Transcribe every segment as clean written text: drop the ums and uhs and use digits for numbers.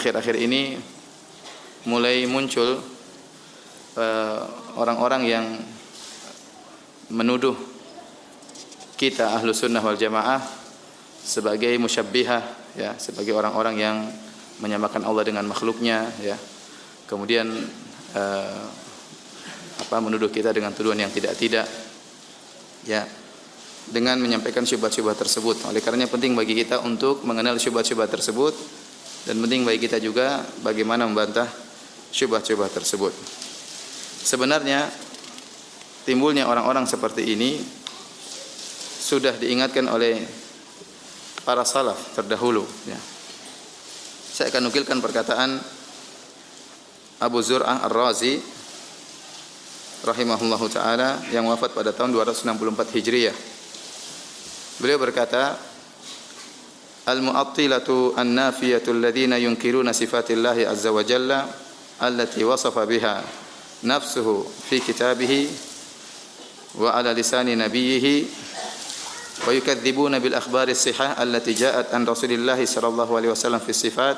akhir-akhir ini mulai muncul orang-orang yang menuduh kita ahlu sunnah wal jamaah sebagai musyabbihah, ya, sebagai orang-orang yang menyamakan Allah dengan makhluknya, ya. Kemudian menuduh kita dengan tuduhan yang tidak-tidak, ya, dengan menyampaikan syubhat-syubhat tersebut. Oleh karenanya penting bagi kita untuk mengenal syubhat-syubhat tersebut, dan penting bagi kita juga bagaimana membantah syubhat-syubhat tersebut. Sebenarnya timbulnya orang-orang seperti ini sudah diingatkan oleh para salaf terdahulu, ya. Saya akan nukilkan perkataan Abu Zur'ah Ar-Razi rahimahullahu taala yang wafat pada tahun 264 Hijriah. Beliau berkata, "Al-mu'attilatu an-nafiyatu alladhina yunkiruna sifatillahi azza wa jalla allati wasafa biha nafsuhu fi kitabihi wa ala lisani nabiyhi wa yukadzibuna bil akhbari as-sihah allati ja'at an Rasulillah sallallahu alaihi wasallam fi sifat."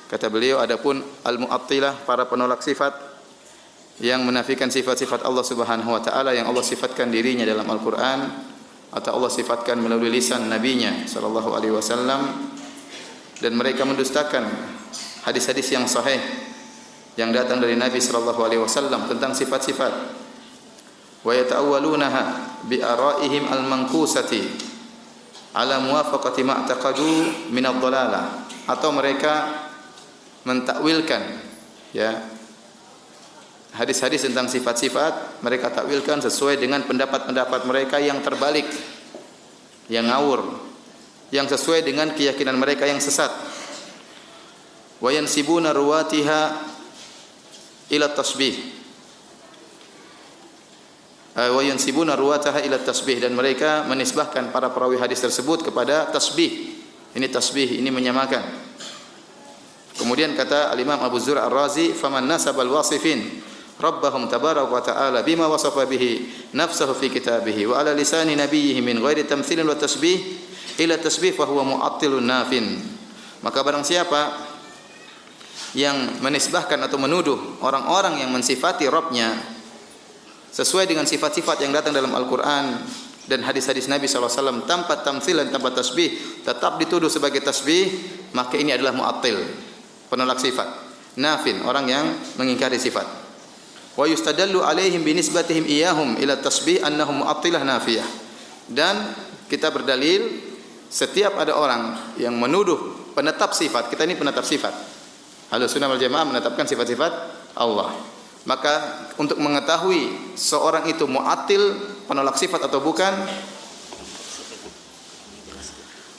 Kata beliau, adapun al-mu'attilah, para penolak sifat yang menafikan sifat-sifat Allah Subhanahu wa taala yang Allah sifatkan dirinya dalam Al-Qur'an atau Allah sifatkan melalui lisan nabinya sallallahu alaihi wasallam, dan mereka mendustakan hadis-hadis yang sahih yang datang dari Nabi sallallahu alaihi wasallam tentang sifat-sifat. Wa yata'awwalunaha bi ara'ihim al-manqusati ala muwafaqati ma i'taqadu min ad-dhalalah, atau mereka mentakwilkan, ya, hadis-hadis tentang sifat-sifat, mereka takwilkan sesuai dengan pendapat-pendapat mereka yang terbalik, yang ngawur, yang sesuai dengan keyakinan mereka yang sesat. Wa yansibuna ruwatiha ila tasbih, wa yansibuna ruwataha ila tasbih, dan mereka menisbahkan para perawi hadis tersebut kepada tasbih. Ini tasbih, ini menyamakan. Kemudian kata al-Imam Abu Zur'ah Ar-Razi, "Faman nasabal wasifin Rabbahum tabaraka wa ta'ala bima wasafa bihi nafsahu fi kitabih wa ala lisani nabiyhi min ghairi tamtsilin wa tasbih ila tasbih fa huwa mu'attilun nafin." Maka barang siapa yang menisbahkan atau menuduh orang-orang yang mensifati Rabb-nya sesuai dengan sifat-sifat yang datang dalam Al-Qur'an dan hadis-hadis Nabi SAW tanpa tamtsil dan tanpa tasbih, tetap dituduh sebagai tasbih, maka ini adalah mu'attil, penolak sifat, nafin, orang yang mengingkari sifat. Wa yustadallu alaihim binisbatihim iyahum ila tasbih annahum mu'attilah nafiyah. Dan kita berdalil setiap ada orang yang menuduh penetap sifat, kita ini penetap sifat, Ahlussunnah wal Jamaah menetapkan sifat-sifat Allah. Maka untuk mengetahui seorang itu mu'attil, penolak sifat atau bukan,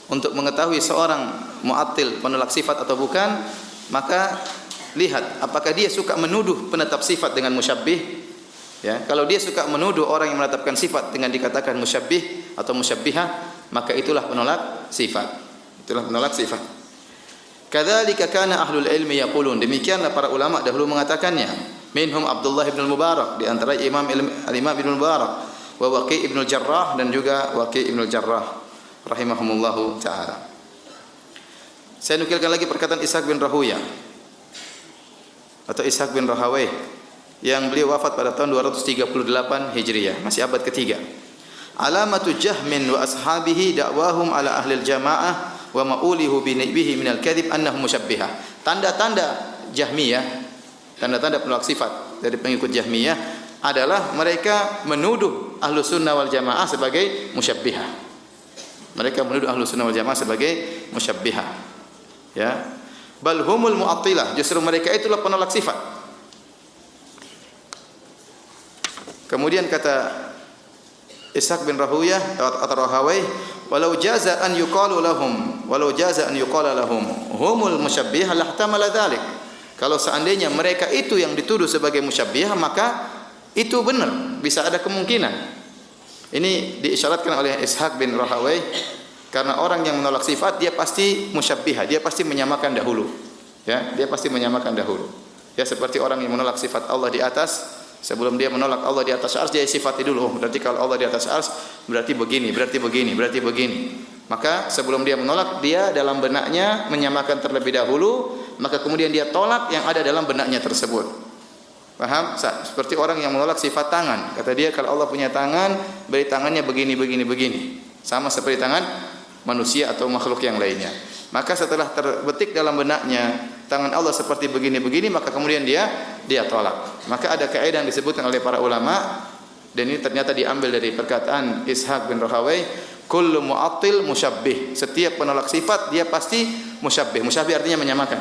untuk mengetahui seorang mu'attil, penolak sifat atau bukan, maka lihat apakah dia suka menuduh penetap sifat dengan musyabbih, ya. Kalau dia suka menuduh orang yang menetapkan sifat dengan dikatakan musyabbih atau musyabbihah, maka itulah penolak sifat. Itulah penolak sifat. Kadzalika kana ahlul ilmi yaqulun, demikianlah para ulama dahulu mengatakannya. Minhum Abdullah ibn al-Mubarak, di antara Imam al-Imam ibn al-Mubarak, wa Waqi' ibn al-Jarrah, dan juga Waqi' ibn al-Jarrah rahimahumullahu taala. Saya nukilkan lagi perkataan Ishaq bin Rahuyah atau Ishaq bin Rahawayh yang beliau wafat pada tahun 238 Hijriah, masih abad ketiga. Alamatu Jahmin wa ashabihi da'wahum ala ahli al-jamaah wa ma'ulihu bihi min al-kadhib annahum musyabbihah. Tanda-tanda Jahmiyah, tanda-tanda penolak sifat dari pengikut Jahmiyah adalah mereka menuduh Ahlussunnah wal Jamaah sebagai musyabbihah. Mereka menuduh Ahlussunnah wal Jamaah sebagai musyabbihah, ya. Bal humul mu'attilah, justru mereka itulah penolak sifat. Kemudian kata Ishaq bin Rahuyah atau Rahawayh, walau jaza an yuqalu lahum humul musyabbihah lahtamala dzalik. Kalau seandainya mereka itu yang dituduh sebagai musyabbihah, maka itu benar, bisa ada kemungkinan. Ini diisyaratkan oleh Ishaq bin Rahawayh, karena orang yang menolak sifat dia pasti musyabbihah, dia pasti menyamakan dahulu, ya, dia pasti menyamakan dahulu. Ya, seperti orang yang menolak sifat Allah di atas, sebelum dia menolak Allah di atas arsy, dia sifati dulu, oh, berarti kalau Allah di atas arsy berarti begini, berarti begini, berarti begini. Maka sebelum dia menolak, dia dalam benaknya menyamakan terlebih dahulu maka kemudian dia tolak yang ada dalam benaknya tersebut. Paham? Seperti orang yang menolak sifat tangan. Kata dia kalau Allah punya tangan, berarti tangannya begini, begini, begini. Sama seperti tangan manusia atau makhluk yang lainnya. Maka setelah terbetik dalam benaknya tangan Allah seperti begini, begini, maka kemudian dia tolak. Maka ada kaidah yang disebutkan oleh para ulama, dan ini ternyata diambil dari perkataan Ishaq bin Rahawai, kullu mu'attil musyabbih. Setiap penolak sifat dia pasti musyabbih. Musyabbih artinya menyamakan.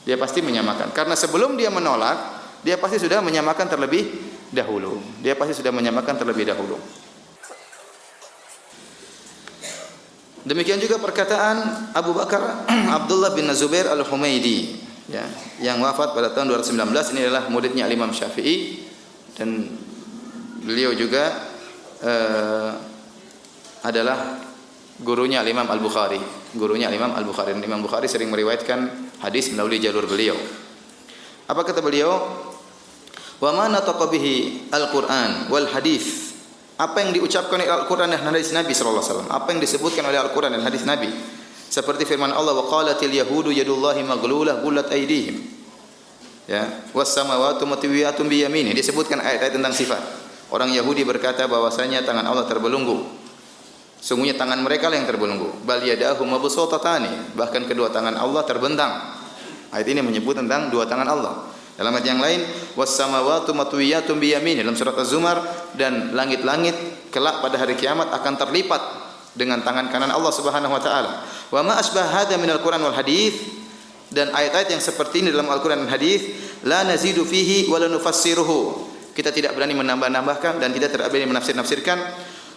Dia pasti menyamakan. Karena sebelum dia menolak, dia pasti sudah menyamakan terlebih dahulu. Dia pasti sudah menyamakan terlebih dahulu. Demikian juga perkataan Abu Bakar Abdullah bin Zubair Al-Humaidi, ya, yang wafat pada tahun 219. Ini adalah muridnya Imam Syafi'i, dan beliau juga adalah gurunya Imam Al-Bukhari. Gurunya Imam Al-Bukhari. Imam Bukhari sering meriwayatkan hadis melalui jalur beliau. Apa kata beliau? Wa ma nataqa bihi al-Qur'an wal hadis. Apa yang diucapkan oleh Al-Qur'an dan hadis Nabi sallallahu alaihi wasallam. Apa yang disebutkan oleh Al-Qur'an dan hadis Nabi. Seperti firman Allah, wa qalatil yahudu yadullahi maghlulah gullat aydihim. Ya, was samawati matwiyatun bi yamini. Disebutkan ayat-ayat tentang sifat. Orang Yahudi berkata bahwasanya tangan Allah terbelunggu. Sungguhnya tangan mereka lah yang terbelunggu. Bal yadahu mabsutatani. Bahkan kedua tangan Allah terbentang. Ayat ini menyebut tentang dua tangan Allah. Dalam ayat yang lain, was samawati matwiyatun bi yamini, dalam surat Az-Zumar, dan langit-langit kelak pada hari kiamat akan terlipat dengan tangan kanan Allah Subhanahu wa taala. Wa ma asbah hadza minal Qur'an wal hadits, dan ayat-ayat yang seperti ini dalam Al-Qur'an dan hadis, la nazidu fihi wa la nufassiruhu. Kita tidak berani menambah-nambahkan dan tidak berani menafsir-nafsirkan.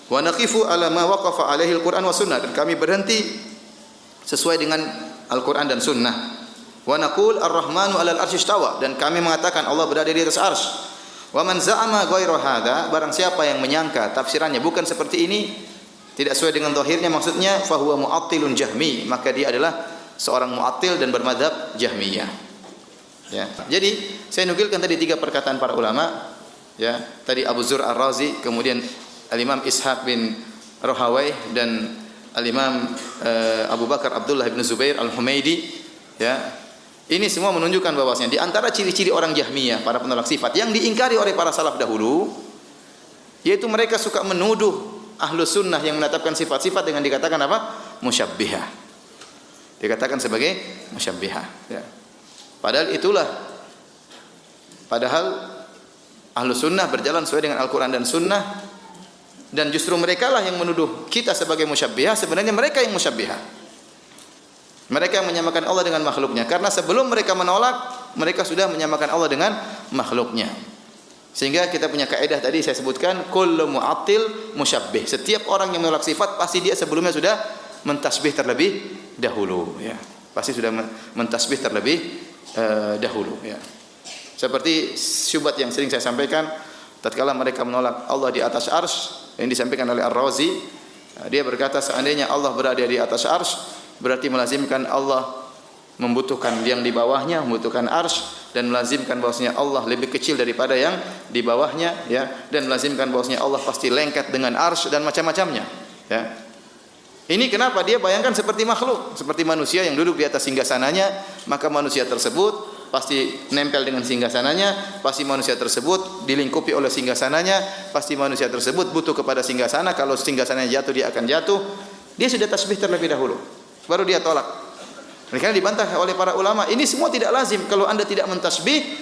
Wa naqifu ala ma waqafa alaihi al-Qur'an wa sunnah, dan kami berhenti sesuai dengan Al-Qur'an dan sunnah. Wa naqul ar-rahmanu 'alal arsy istawa, dan kami mengatakan Allah berada di atas arsy. Wa man za'ama ghairu hadza, barang siapa yang menyangka tafsirannya bukan seperti ini, tidak sesuai dengan zahirnya maksudnya, fa huwa mu'attilun jahmi, maka dia adalah seorang mu'attil dan bermadzhab Jahmiyah. Ya. Jadi saya nukilkan tadi tiga perkataan para ulama, ya. Tadi Abu Zur Ar-Razi, kemudian Al-Imam Ishaq bin Rahawai, dan Al-Imam Abu Bakar Abdullah bin Zubair Al-Humaidi, ya. Ini semua menunjukkan bahwasanya di antara ciri-ciri orang Jahmiyah, para penolak sifat yang diingkari oleh para salaf dahulu, yaitu mereka suka menuduh Ahlus Sunnah yang menetapkan sifat-sifat dengan dikatakan apa? Musyabbihah. Dikatakan sebagai musyabbihah, ya. Padahal Ahlus Sunnah berjalan sesuai dengan Al-Quran dan Sunnah, dan justru mereka lah yang menuduh kita sebagai musyabbihah. Sebenarnya mereka yang musyabbihah. Mereka yang menyamakan Allah dengan makhluknya. Karena sebelum mereka menolak, mereka sudah menyamakan Allah dengan makhluknya. Sehingga kita punya kaidah tadi saya sebutkan, kullu mu'attil musyabbih. Setiap orang yang menolak sifat pasti dia sebelumnya sudah mentasbih terlebih dahulu, ya. Pasti sudah mentasbih terlebih dahulu, ya. Seperti syubhat yang sering saya sampaikan, tatkala mereka menolak Allah di atas arsy, yang disampaikan oleh Ar-Razi, dia berkata seandainya Allah berada di atas arsy, berarti melazimkan Allah membutuhkan yang di bawahnya, membutuhkan arsy, dan melazimkan bahwasanya Allah lebih kecil daripada yang di bawahnya, ya, dan melazimkan bahwasanya Allah pasti lengket dengan arsy dan macam-macamnya, ya. Ini kenapa dia bayangkan seperti makhluk, seperti manusia yang duduk di atas singgasananya, maka manusia tersebut pasti nempel dengan singgasananya, pasti manusia tersebut dilingkupi oleh singgasananya, pasti manusia tersebut butuh kepada singgasana, kalau singgasananya jatuh dia akan jatuh. Dia sudah tasbih terlebih dahulu, baru dia tolak. Mereka dibantah oleh para ulama, ini semua tidak lazim. Kalau Anda tidak mentasbih,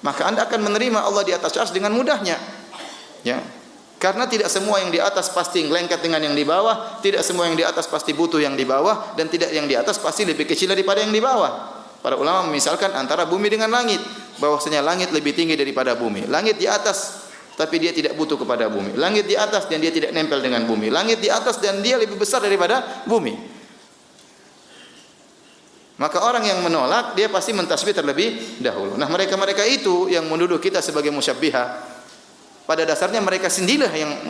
maka Anda akan menerima Allah di atas arsy dengan mudahnya, ya. Karena tidak semua yang di atas pasti lengket dengan yang di bawah, tidak semua yang di atas pasti butuh yang di bawah, dan tidak yang di atas pasti lebih kecil daripada yang di bawah. Para ulama memisalkan antara bumi dengan langit, bahwasanya langit lebih tinggi daripada bumi. Langit di atas tapi dia tidak butuh kepada bumi. Langit di atas dan dia tidak nempel dengan bumi. Langit di atas dan dia lebih besar daripada bumi. Maka orang yang menolak, dia pasti mentasbih terlebih dahulu. Nah, mereka-mereka itu yang menuduh kita sebagai musyabbihah, pada dasarnya mereka sendirilah yang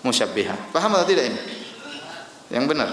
musyabbihah. Paham atau tidak ini? Yang benar.